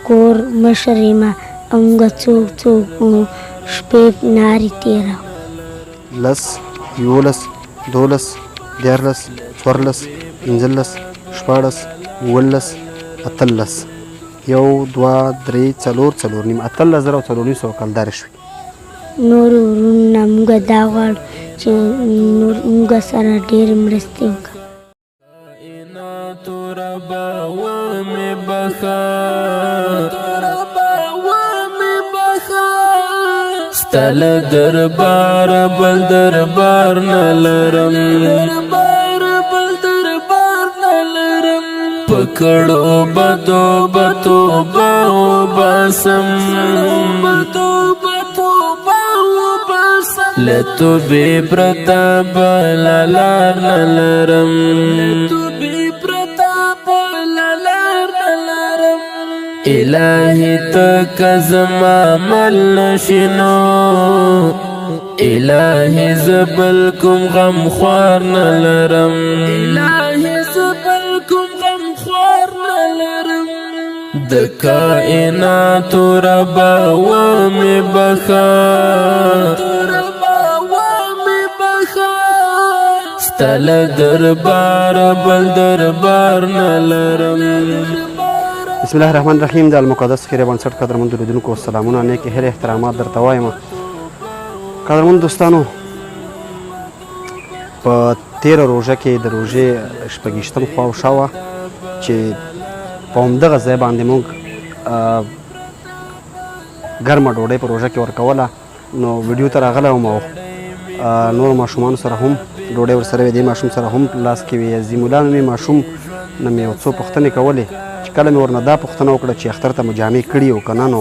کور مشر یم او موږ څوک شپې نارې تېروو. 10 11 12 14 14 15 16 17 18 1 2 3 4 4 نیم 18,400 کلدارې شوې. نورو وروڼو نه موږ دا غواړو چې موږ سره ډېرې مرستې وکړي. ستل دربار بل دربار نلرم پکړو بدو بتو باو باسم لتو بی پرتا بلالار نلرم الہی تک زما مل نشینو الہی زبل کم غم خوار نلرم د کائنات ربا ومی بخا ستل دربار بل دربار نلرم. بسم الله الرحمن الرحیم. د المقدس خیره بنسټ قدرمنو لیدونکو سلامونه، نیک هیلې احترامات درته وایم. قدرمنو دوستانو، په تیره روژه کې د روژې شپږیشتم خوا و شاوه چې په همدغه ځای باندې موږ ګرمه ډوډۍ په روژه کې ورکوله، نو ویډیو ته راغلی وم او نورو ماشومانو سره هم ډوډۍ ورسره وې، دې ماشوم سره هم لاس کې وې. عظیم الله نومې ماشوم نه مې یو څو پوښتنې کولې چې کله مې ورنه دا پوښتنه وکړه چې اختر ته مو جامې کړي او که نه، نو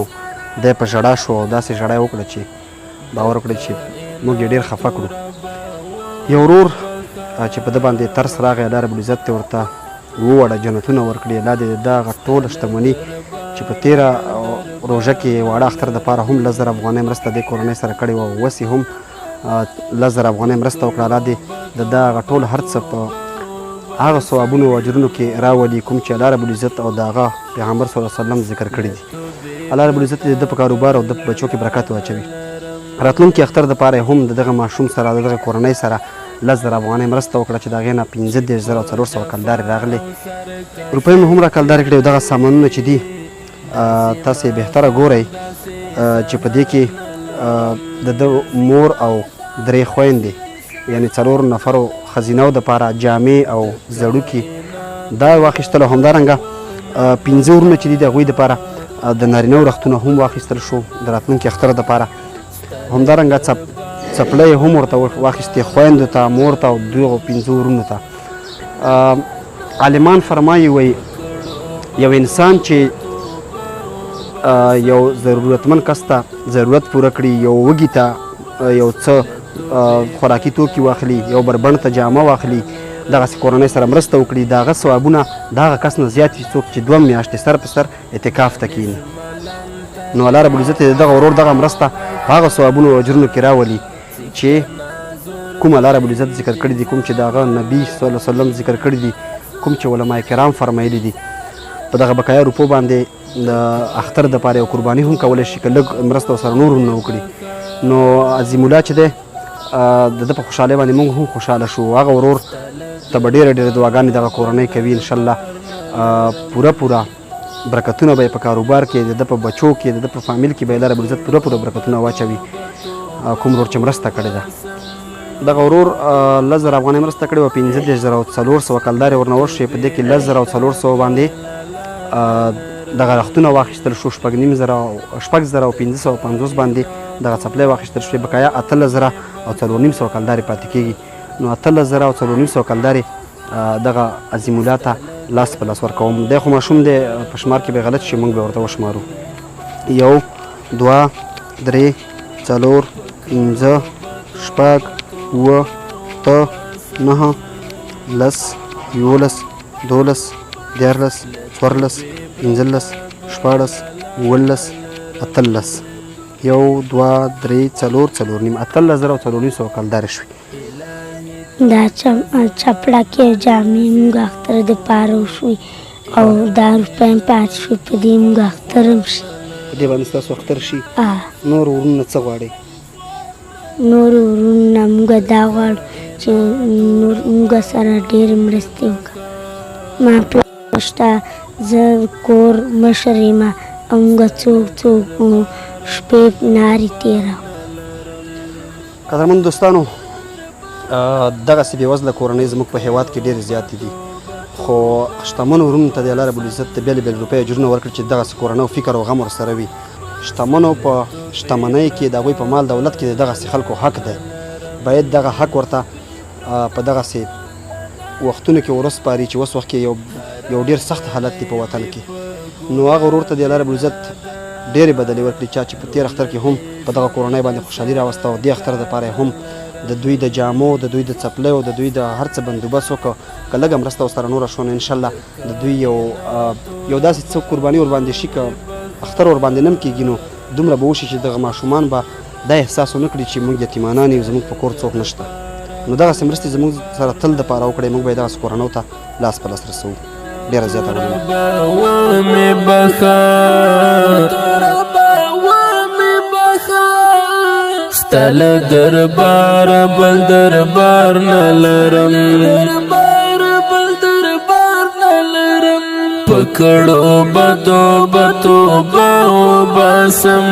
دی په ژړا شو او داسې ژړا یې وکړه چې باور وکړئ چې موږ یې ډېر خفه کړو. یو ورور چې په ده باندې ترس راغی، الله ربالعزت دې ورته ووړه جنتونه ورکړي، الله دې د هغه ټوله شتمني چې په تېره روژه کې واړه اختر دپاره هم 10,000 افغانۍ مرسته دې کورنۍ سره کړې وه، اوس یې هم 10,000 افغانۍ مرسته وکړه. الله دې د ده هغه ټول هر څه په هغه ثوابونو او اجرونو کې راولي کوم چې الله ربالعزت او د هغه پیغمبر صلی الله علیه وسلم ذکر کړي دي. الله ربالعزت دې د ده په کاروبار او د بچو کې برکت واچوي. راتلونکي اختر دپاره هم د دغه ماشوم سره د دغه کورنۍ سره 10,000 افغانۍ مرسته وکړه چې د هغې نه 15,400 کلدارې راغلې. روپۍ مو هم را کلدارې کړې او دغه سامانونه چې دي تاسې بهتره ګورئ چې په دې کې د ده مور او 3 خویندې یعنې 4 نفرو ښځینهو دپاره جامې او زړوکي دا واخیستل، او همدارنګه 5 ورونه چې دي د هغوی دپاره د نارینهو رختونه هم واخیستل شو د راتلونکي اختر دپاره. همدارنګه څپلۍ هم ورته واخیستې خویندو ته، مور ته او دغو 5 ورونو ته. عالمان فرمایي وایي یو انسان چې یو ضرورتمند کس ته ضرورت پوره کړي، یو وږي ته یو څه خوراکي توکي واخلي، یو بربنډ ته جامه واخلي، دغسې کورنۍ سره مرسته وکړي، د هغه ثوابونه د هغه کس نه زیات وي څوک چې 2 میاشتې سر په سر اعتکاف ته کښېني. نو الله ربالعزت د دغه ورور دغه مرسته په هغه ثوابونو او اجرونو کې راولي چې کوم الله ربالعزت ذکر کړي دي، کوم چې د هغه نبي صلی الله علیه وسلم ذکر کړي دي، کوم چې علما کرام فرمایلي دي. په دغه بقایا روپو باندې د اختر دپاره یو قرباني هم کولی شي که لږ مرسته ورسره نور هم نه وکړي. نو عظیم الله چې دی د ده په خوشحالۍ باندې موږ هم خوشحاله شو. هغه ورور ته به ډېرې دعاګانې دغه کورنۍ کوي انشاءالله. پوره برکتونه به یې په کاروبار کې، د ده په بچو کې، د ده په فامیل کې به یې الله ربالعزت پوره برکتونه واچوي. کوم ورور چې مرسته کړې ده دغه ورور 10,000 افغانۍ مرسته کړې وه، 15,400 کلدارې ورنه وشوې. په دې کې 10,400 باندې دغه رختونه واخیستل شو، 6,550 باندې دغه څپلۍ واخیستل شوې، بقایا 18,400 کلدارې پاتې کېږي. نو 18,400 کلدارې دغه عظیم الله ته لاس په لاس ورکوم. دی خو ماشوم دی، په شمار کې به غلط شي، موږ به ورته وشمارو. 1 2 3 4 5 6 7 8 9 10 11 12 13 14 15 16 17 18 1 2 3 4 4 نیم 18,400 کلدارې شوې. دا چپړکې جامې موږ اختر دپاره وشوې او دا روپۍ هم پاتې شوې په دې موږ اختر هم شي په دې باندې ستاسو اختر شي نور ورونو څه غواړئ نورو ورونو نه موږ دا غواړو چې موږ سره ډېرې مرستې وکړه ما پلار شته زه کور مشر یم او موږ څوک شپې نارې تېروو قدرمن دوستانو دغسې بېوزله کورنۍ زموږ په هېواد کې ډېرې زیاتې دي خو شتمنو ورونو ته د الله رب العزت د بېلې بېلې روپۍ اجرونه ورکړي چې دغسې کورنیو فکر او غم ورسره وي شتمنو په شتمنۍ کې د هغوی په مال دولت کې د دغسې خلکو حق دی باید دغه حق ورته په دغسې وختونو کې ورسپاري چې اوس وخت کې یو ډېر سخت حالت دی په وطن کې نو هغه ورور ته د الله رب العزت ډېرې بدلې ورکړي چا چې په تېر اختر کې هم په دغه کورنۍ باندې خوشحالي راوسته او دې اختر دپاره هم د دوی د جامو د دوی د څپلیو د دوی د هر څه بندوبست وکړه که لږه مرسته ورسره نوره شوه نو انشاءالله د دوی یو داسې څه قرباني ورباندې شي که اختر ورباندې نه هم کېږي نو دومره به وشي چې دغه ماشومان به دا احساس ونه کړي چې موږ یتیمانان یو زموږ په کور څوک نشته نو دغسې مرستې زموږ سره تل دپاره وکړئ موږ به یې دغسې کورنیو ته لاس په لاس رسوو ډېره زیاته ستل دربار بل دربار نلرم پکړو بدو باو باسم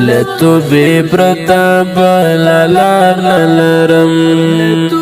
لتو بی پرتا بلالار نلرم